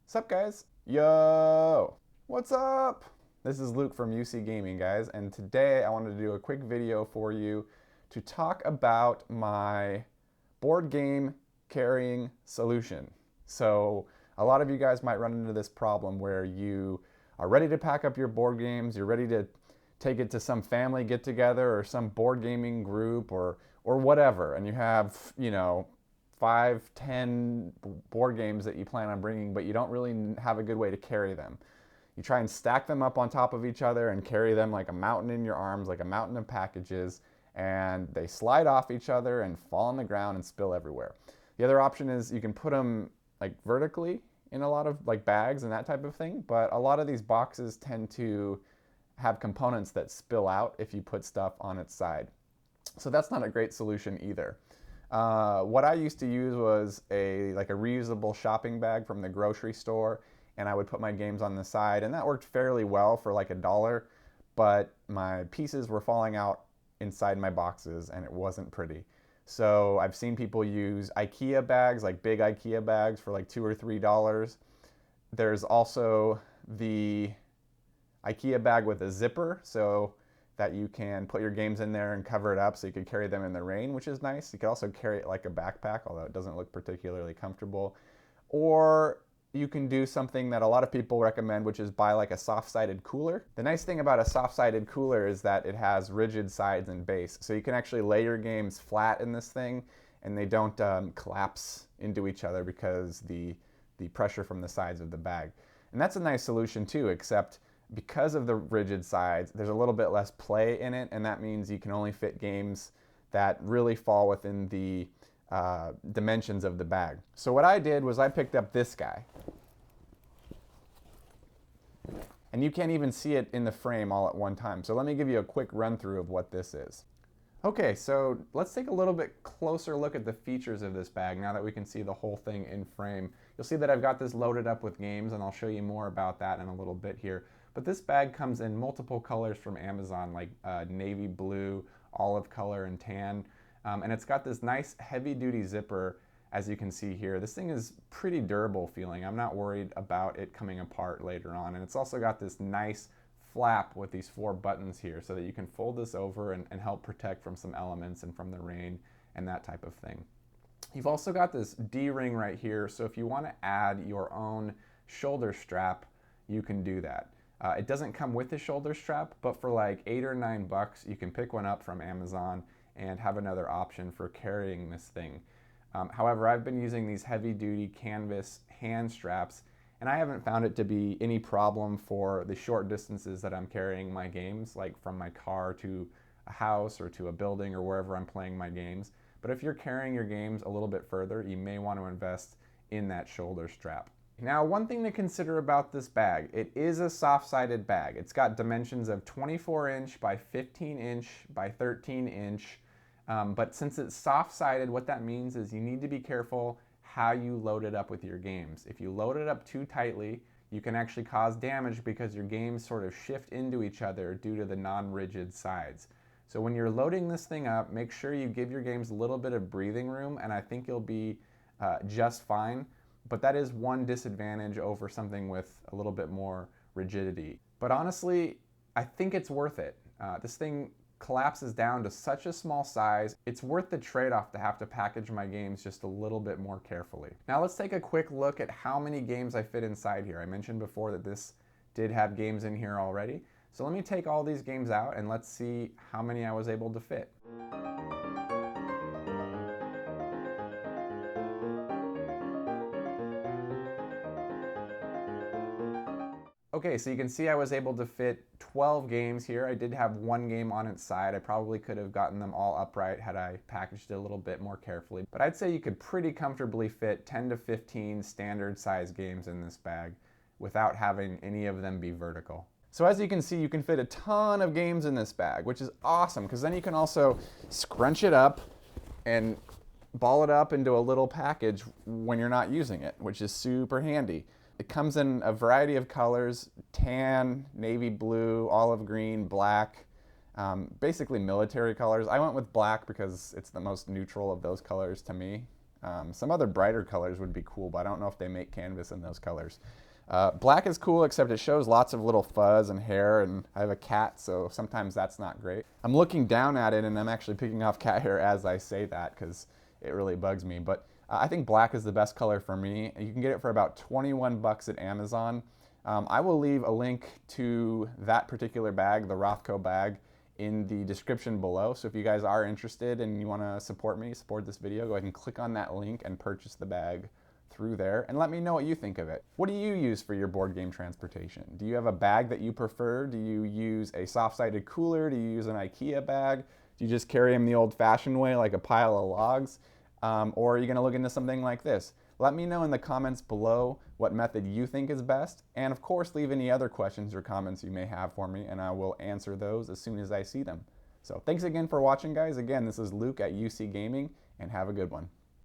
Sup guys? Yo! What's up? This is Luke from UC Gaming, guys, and today I wanted to do a quick video for you to talk about my board game carrying solution. So a lot of you guys might run into this problem where you are ready to pack up your board games, you're ready to take it to some family get together or some board gaming group or whatever, and you have, 5, 10 board games that you plan on bringing, but you don't really have a good way to carry them. You try and stack them up on top of each other and carry them like a mountain in your arms, like a mountain of packages, and they slide off each other and fall on the ground and spill everywhere. The other option is you can put them like vertically in a lot of like bags and that type of thing, but a lot of these boxes tend to have components that spill out if you put stuff on its side. So that's not a great solution either. What I used to use was a reusable shopping bag from the grocery store, and I would put my games on the side, and that worked fairly well for like $1, but my pieces were falling out inside my boxes and it wasn't pretty. So I've seen people use IKEA bags, like big IKEA bags for like $2 or $3. There's also the IKEA bag with a zipper, so that you can put your games in there and cover it up so you can carry them in the rain, which is nice. You can also carry it like a backpack, although it doesn't look particularly comfortable. Or you can do something that a lot of people recommend, which is buy like a soft-sided cooler. The nice thing about a soft-sided cooler is that it has rigid sides and base, so you can actually lay your games flat in this thing and they don't collapse into each other because the pressure from the sides of the bag. And that's a nice solution too, except because of the rigid sides, there's a little bit less play in it, and that means you can only fit games that really fall within the dimensions of the bag. So what I did was I picked up this guy. And you can't even see it in the frame all at one time. So let me give you a quick run through of what this is. Okay, so let's take a little bit closer look at the features of this bag now that we can see the whole thing in frame. You'll see that I've got this loaded up with games, and I'll show you more about that in a little bit here. But this bag comes in multiple colors from Amazon, like navy blue, olive color, and tan. And it's got this nice heavy-duty zipper, as you can see here. This thing is pretty durable feeling. I'm not worried about it coming apart later on. And it's also got this nice flap with these 4 buttons here so that you can fold this over and help protect from some elements and from the rain and that type of thing. You've also got this D-ring right here, so if you want to add your own shoulder strap, you can do that. It doesn't come with a shoulder strap, but for like $8 or $9, you can pick one up from Amazon and have another option for carrying this thing. However, I've been using these heavy-duty canvas hand straps, and I haven't found it to be any problem for the short distances that I'm carrying my games, like from my car to a house or to a building or wherever I'm playing my games. But if you're carrying your games a little bit further, you may want to invest in that shoulder strap. Now, one thing to consider about this bag, it is a soft-sided bag. It's got dimensions of 24-inch by 15-inch by 13-inch, but since it's soft-sided, what that means is you need to be careful how you load it up with your games. If you load it up too tightly, you can actually cause damage because your games sort of shift into each other due to the non-rigid sides. So when you're loading this thing up, make sure you give your games a little bit of breathing room, and I think you'll be just fine. But that is one disadvantage over something with a little bit more rigidity. But honestly, I think it's worth it. This thing collapses down to such a small size, it's worth the trade-off to have to package my games just a little bit more carefully. Now let's take a quick look at how many games I fit inside here. I mentioned before that this did have games in here already. So let me take all these games out and let's see how many I was able to fit. Okay, so you can see I was able to fit 12 games here. I did have one game on its side. I probably could have gotten them all upright had I packaged it a little bit more carefully. But I'd say you could pretty comfortably fit 10 to 15 standard size games in this bag without having any of them be vertical. So as you can see, you can fit a ton of games in this bag, which is awesome because then you can also scrunch it up and ball it up into a little package when you're not using it, which is super handy. It comes in a variety of colors: tan, navy blue, olive green, black, basically military colors. I went with black because it's the most neutral of those colors to me. Some other brighter colors would be cool, but I don't know if they make canvas in those colors. Black is cool, except it shows lots of little fuzz and hair, and I have a cat, so sometimes that's not great. I'm looking down at it, and I'm actually picking off cat hair as I say that, because it really bugs me. But I think black is the best color for me. You can get it for about 21 bucks at Amazon. I will leave a link to that particular bag, the Rothco bag, in the description below. So if you guys are interested and you want to support me, support this video, go ahead and click on that link and purchase the bag through there, and let me know what you think of it. What do you use for your board game transportation? Do you have a bag that you prefer? Do you use a soft-sided cooler? Do you use an IKEA bag? Do you just carry them the old-fashioned way, like a pile of logs? Or are you gonna look into something like this? Let me know in the comments below what method you think is best, and of course leave any other questions or comments you may have for me, and I will answer those as soon as I see them. So thanks again for watching, guys. Again, this is Luke at UC Gaming, and have a good one.